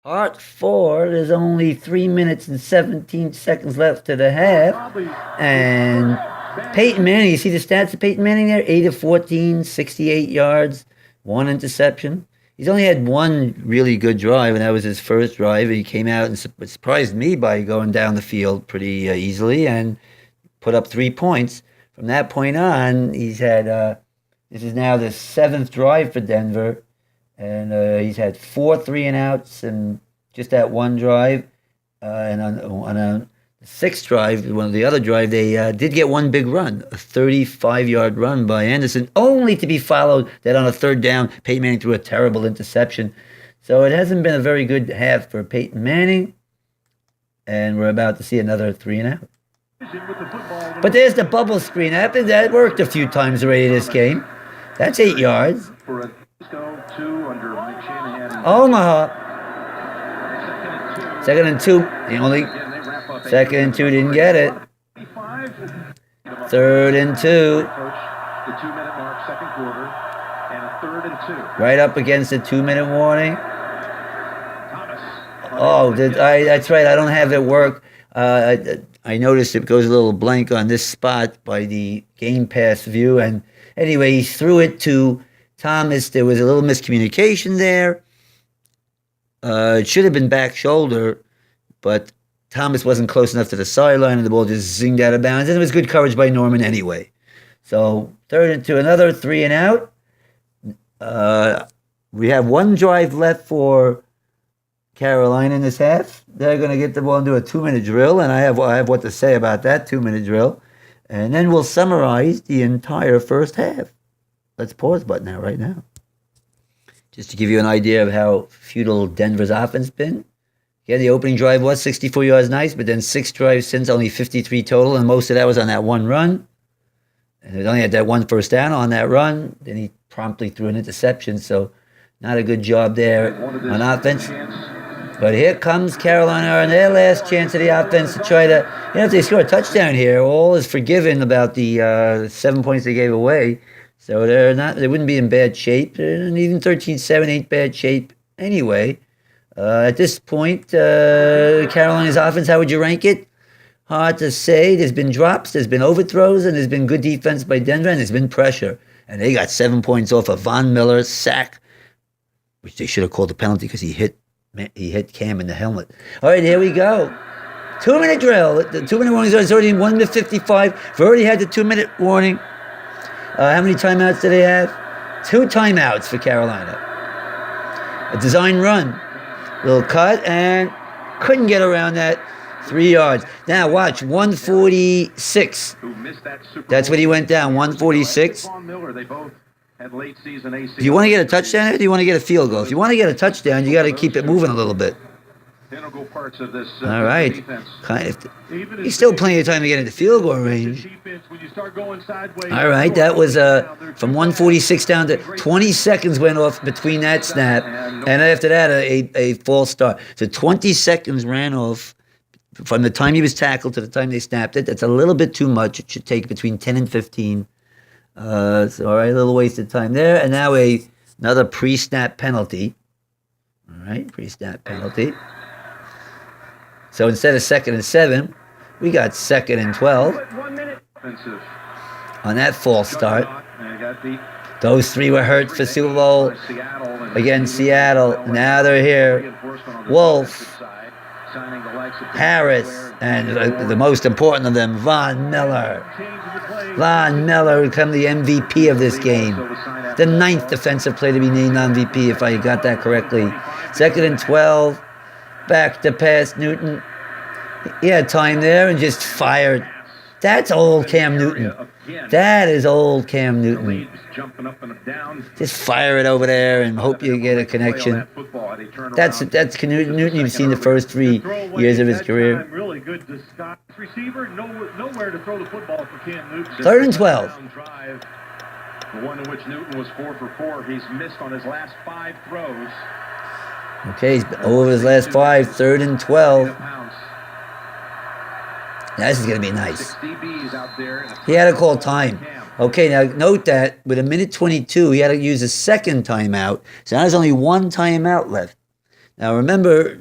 Part four, there's only 3 minutes and 17 seconds left to the half. And Peyton Manning, you see the stats of Peyton Manning there? 8 of 14, 68 yards, one interception. He's only had one really good drive, and that was his first drive. He came out and surprised me by going down the field pretty easily and put up 3 points. From that point on, he's had, this is now the seventh drive for Denver. And he's had 4 3-and-outs and just that one drive. And on a sixth drive, one of the other drive, they did get one big run, a 35-yard run by Anderson, only to be followed that on a third down, Peyton Manning threw a terrible interception. So it hasn't been a very good half for Peyton Manning. And we're about to see another 3-and-out. But there's the bubble screen. That worked a few times already this game. That's 8 yards. Omaha. Second and two. The only second and two didn't get it. Third and two. Right up against the 2-minute warning. Oh, that's right. I don't have it work. I noticed it goes a little blank on this spot by the Game Pass view. And anyway, he threw it to Thomas. There was a little miscommunication there. It should have been back shoulder, but Thomas wasn't close enough to the sideline, and the ball just zinged out of bounds. And it was good coverage by Norman anyway. So third and two, another 3-and-out. We have one drive left for Carolina in this half. They're going to get the ball into a 2-minute drill, and I have what to say about that 2-minute drill. And then we'll summarize the entire first half. Let's pause button now, right now. Just to give you an idea of how futile Denver's offense been. Yeah, the opening drive was 64 yards nice, but then 6 drives since, only 53 total, and most of that was on that one run. And it only had that one first down on that run. Then he promptly threw an interception, so not a good job there on offense. But here comes Carolina on their last chance of the offense to try to, if they score a touchdown here, all is forgiven about the 7 points they gave away. So they wouldn't be in bad shape. And even 13-7 ain't bad shape anyway. At this point, Carolina's offense, how would you rank it? Hard to say. There's been drops, there's been overthrows, and there's been good defense by Denver, and there's been pressure. And they got 7 points off of Von Miller's sack, which they should have called a penalty because he hit Cam in the helmet. All right, here we go. 2-minute drill. The 2-minute warning is already 1:55. We've already had the 2-minute warning. How many timeouts do they have? 2 timeouts for Carolina. A design run. Little cut, and couldn't get around that. 3 yards. Now watch, 146. That's what he went down, 146. Do you want to get a touchdown or do you want to get a field goal? If you want to get a touchdown, you got to keep it moving a little bit. All right. He's still plenty of time to get into field goal range. All right, that was from 146 down to 20 seconds went off between that snap, and after that, a false start. So 20 seconds ran off from the time he was tackled to the time they snapped it. That's a little bit too much. It should take between 10 and 15. So, all right, a little wasted time there. And now another pre-snap penalty. All right, pre-snap penalty. So instead of 2nd and 7, we got 2nd and 12 on that false start. Those 3 were hurt for Super Bowl against Seattle. Now they're here. Wolf, Harris, and the most important of them, Von Miller. Von Miller would become the MVP of this game. The 9th defensive player to be named MVP, if I got that correctly. 2nd and 12. Back to pass Newton. He had time there and just fired. That's old Cam Newton. That is old Cam Newton. Just fire it over there and hope you get a connection. That's Newton you've seen the first 3 years of his career. 3rd and 12. The one in which Newton was 4 for 4. He's missed on his last 5 throws. Okay, he's over his last 5, 3rd and 12. Now this is going to be nice. He had to call time. Okay, now note that with 1:22, he had to use a second timeout. So now there's only one timeout left. Now remember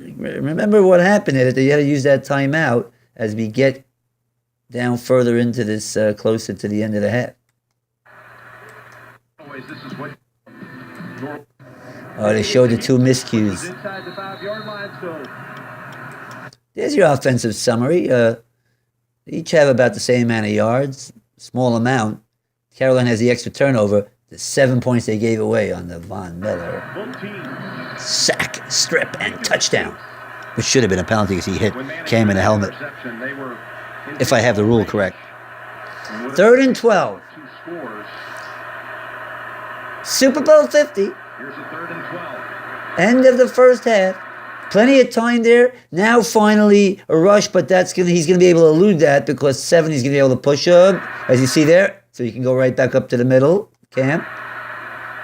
what happened there, that you had to use that timeout as we get down further into this, closer to the end of the half. This is what Oh, they showed the two miscues. inside the 5-yard line, so There's your offensive summary. Each have about the same amount of yards, small amount. Carolina has the extra turnover. The 7 points they gave away on the Von Miller both teams. sack, strip, and touchdown, which should have been a penalty because he hit Cam in the helmet. Interception, they were If I have the rule correct. 3rd and 12. two scores. Super Bowl 50. Here's a 3rd and 12. End of the first half. Plenty of time there. Now finally a rush, but he's gonna be able to elude that because 7, he's gonna be able to push up, as you see there. So you can go right back up to the middle, Cam.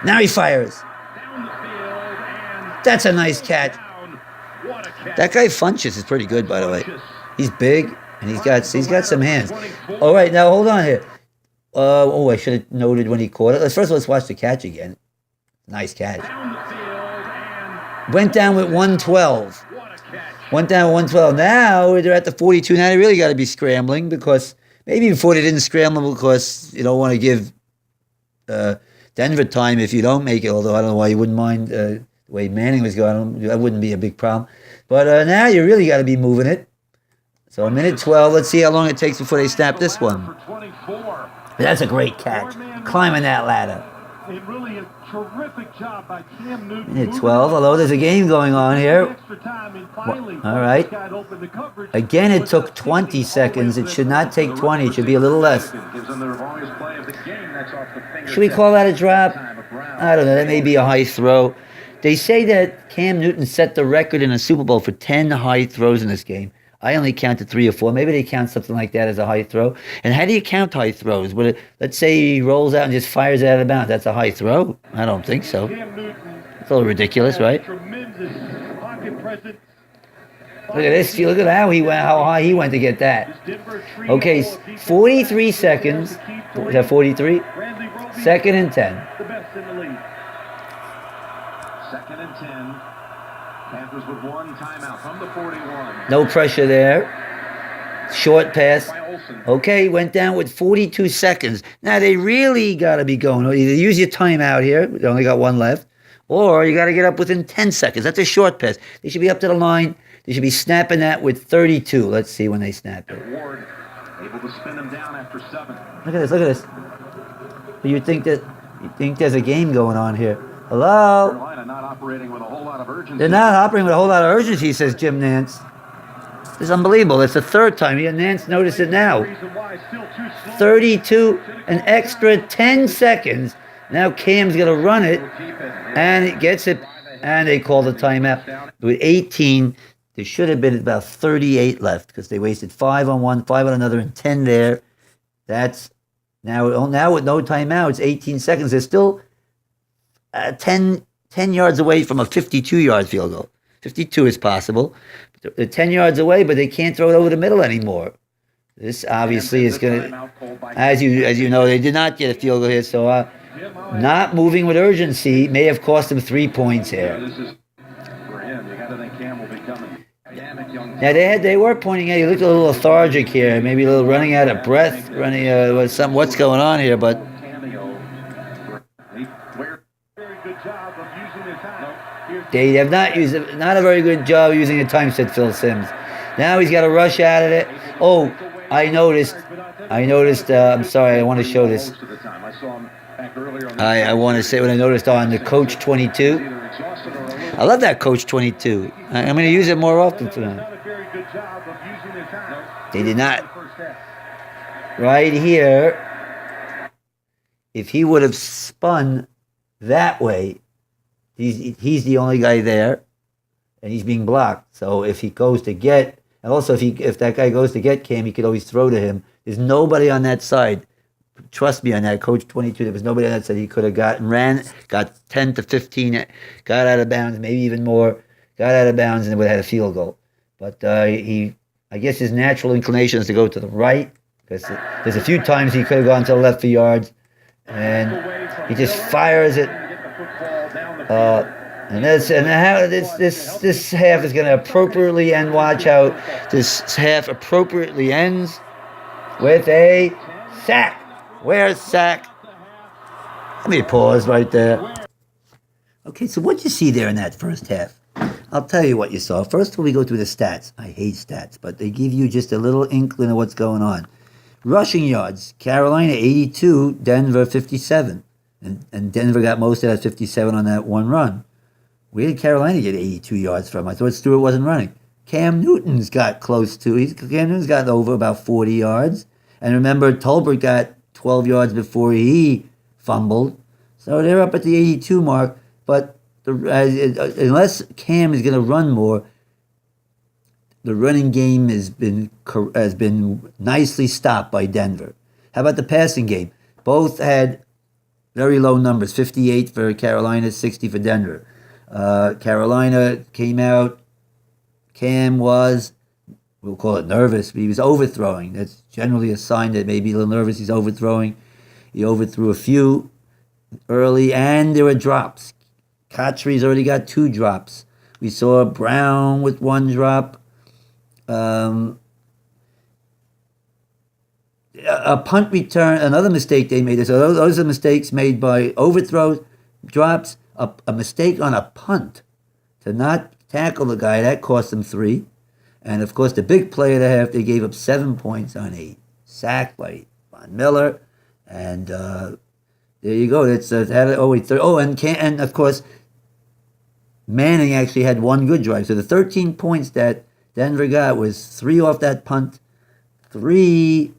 Now he fires. Down the field and That's a nice catch. down. What a catch. That guy Funches is pretty good, by the way. He's big and he's got some hands. All right, now hold on here. I should have noted when he caught it. Let's watch the catch again. Nice catch. Down the field and Went down with 112. what a catch. Went down 112. Now they're at the 42. Now they really got to be scrambling because maybe before they didn't scramble because you don't want to give Denver time if you don't make it. Although I don't know why you wouldn't mind the way Manning was going. That wouldn't be a big problem. But now you really got to be moving it. So a minute 12. Let's see how long it takes before they snap this one. For 24. That's a great catch. Climbing that ladder. And really a terrific job by Cam Newton. Minute 12. Although there's a game going on here. Extra time and finally All right. got open the coverage. Again, it took 20 seconds. It should not take 20. It should be a little less. Gives them their longest play of the game. That's off the fingertips. Should we call that a drop? I don't know. That may be a high throw. They say that Cam Newton set the record in a Super Bowl for 10 high throws in this game. I only counted 3 or 4. Maybe they count something like that as a high throw. And how do you count high throws? Let's say he rolls out and just fires it out of bounds. That's a high throw? I don't think so. Cam Newton It's a little ridiculous, right? tremendous pocket presence. Look at this. Look at how high he went to get that. Denver trio Okay, of defense 43 seconds. Is that 43? Randy Roby, 2nd and 10. the best in the league. 2nd and 10. Panthers with 1 timeout from the 41. No pressure there. Short pass. By Olsen. Okay, went down with 42 seconds. Now they really got to be going. Either use your timeout here. They only got 1 left. Or you got to get up within 10 seconds. That's a short pass. They should be up to the line. They should be snapping that with 32. Let's see when they snap it. Ward able to spin him down after 7. Look at this. Look at this. You think there's a game going on here? Hello? Carolina not operating with a whole lot of urgency. They're not operating with a whole lot of urgency, says Jim Nance. This is unbelievable. It's the 3rd time. Nance noticed it now. Reason why still too slow. 32, an extra 10 seconds. Now Cam's going to run it, and it gets it, and they call the timeout. With 18, there should have been about 38 left because they wasted 5 on one, 5 on another, and 10 there. That's now with no timeout, it's 18 seconds. They're still 10 yards away from a 52-yard field goal. 52 is possible. They're 10 yards away, but they can't throw it over the middle anymore. This obviously is going to, as you know, they did not get a field goal here, so not moving with urgency may have cost them 3 points here. This is for him. You got to think Cam will be coming. Dynamic young Now they were pointing at, he looked a little lethargic here, maybe a little running out of breath, what's going on here, but cameo. Very good job of using his time. they have not a very good job using the time, said Phil Simms. Now he's got to rush out of it. Oh, I noticed, I'm sorry, I want to show this. Most of the time. I saw him back earlier on the I want to say what I noticed on the Coach 22. either exhausted or a little. I love that Coach 22. I'm going to use it more often for them. Not a very good job of using his time. They did not. First half. Right here, if he would have spun that way, he's the only guy there, and he's being blocked. So if he goes to get, and also if that guy goes to get Cam, he could always throw to him. There's nobody on that side. Trust me on that, Coach 22. There was nobody on that side. He could have got 10 to 15, got out of bounds, maybe even more, got out of bounds, and would have had a field goal. But I guess his natural inclination is to go to the right, because there's a few times he could have gone to the left for yards, and he just fires it. And how this half is going to appropriately end. Watch how this half appropriately ends with a sack. Where's sack? Let me pause right there. Okay, so what you see there in that first half? I'll tell you what you saw. First of all, we go through the stats. I hate stats, but they give you just a little inkling of what's going on. Rushing yards, Carolina 82, Denver 57. And Denver got most of that 57 on that one run. Where did Carolina get 82 yards from? I thought Stewart wasn't running. Cam Newton's got close to. Cam Newton's got over about 40 yards. And remember, Tolbert got 12 yards before he fumbled. So they're up at the 82 mark. But unless Cam is going to run more, the running game has been nicely stopped by Denver. How about the passing game? Both had very low numbers, 58 for Carolina, 60 for Denver. Carolina came out, Cam was, we'll call it nervous, but he was overthrowing. That's generally a sign that maybe a little nervous, he's overthrowing. He overthrew a few early, and there were drops. Kotry's already got 2 drops. We saw Brown with 1 drop. A punt return, another mistake they made. So those are mistakes made by overthrows, drops, a mistake on a punt to not tackle the guy. That cost them 3. And, of course, the big play of the half, they gave up 7 points on a sack by Von Miller. And there you go. That's and of course, Manning actually had 1 good drive. So the 13 points that Denver got was 3 off that punt, 3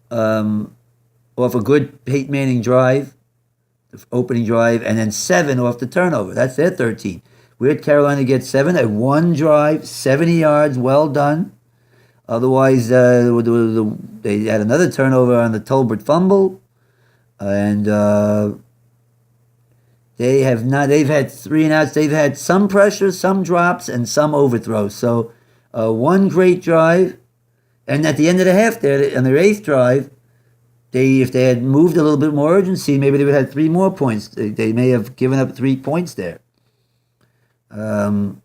off a good Peyton Manning drive, the opening drive, and then 7 off the turnover. That's their 13. We had Carolina get 7 at 1 drive, 70 yards, well done. Otherwise, they had another turnover on the Tolbert fumble, and they've had 3 and outs. They've had some pressure, some drops, and some overthrows. So 1 great drive, and at the end of the half, there on their 8th drive, if they had moved a little bit more urgency, maybe they would have had 3 more points. They may have given up 3 points there. Even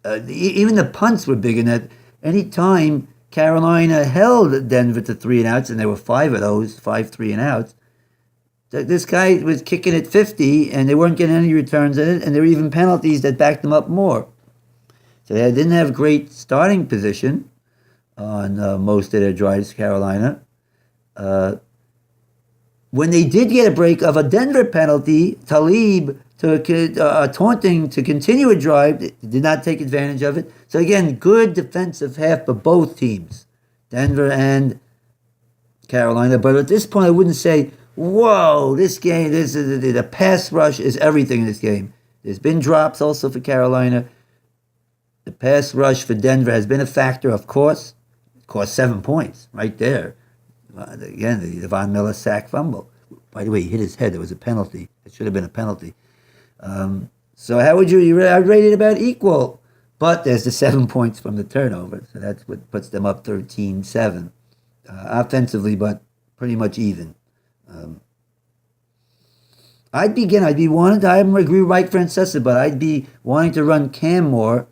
the punts were big in that. Any time Carolina held Denver to 3 and outs, and there were 5 of those, 5 3 and outs, this guy was kicking at 50, and they weren't getting any returns in it, and there were even penalties that backed them up more. So they didn't have great starting position on most of their drives, Carolina. When they did get a break of a Denver penalty, Talib taunting to continue a drive, did not take advantage of it. So again, good defensive half for both teams, Denver and Carolina. But at this point, I wouldn't say, whoa, this game, the pass rush is everything in this game. There's been drops also for Carolina. The pass rush for Denver has been a factor, of course. It cost 7 points right there. Again, the Von Miller sack fumble. By the way, he hit his head. There was a penalty. It should have been a penalty. So how would I'd rate it about equal. But there's the 7 points from the turnover. So that's what puts them up 13-7. Offensively, but pretty much even. I agree with Mike Francesa, but I'd be wanting to run Cam more.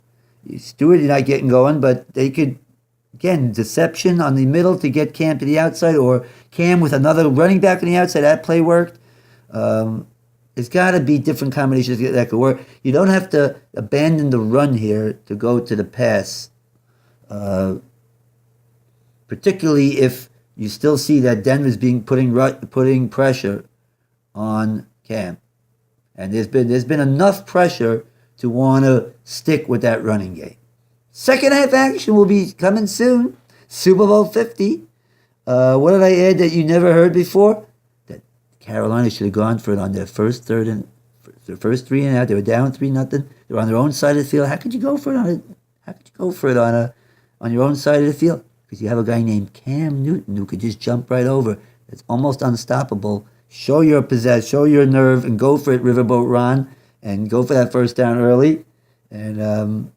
Stewart is not getting going, but they could, again, deception on the middle to get Cam to the outside, or Cam with another running back on the outside. That play worked. There's got to be different combinations that could work. You don't have to abandon the run here to go to the pass, particularly if you still see that Denver's putting pressure on Cam, and there's been enough pressure to want to stick with that running game. Second half action will be coming soon. Super Bowl 50. What did I add that you never heard before? That Carolina should have gone for it on their first 3 and out. They were down 3-0. They were on their own side of the field. How could you go for it on your own side of the field? Because you have a guy named Cam Newton who could just jump right over. It's almost unstoppable. Show your nerve, and go for it, Riverboat Ron, and go for that first down early. And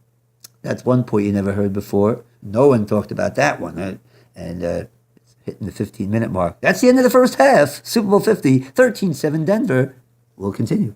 that's one point you never heard before. No one talked about that one. And it's hitting the 15-minute mark. That's the end of the first half. Super Bowl 50, 13-7 Denver, we'll continue.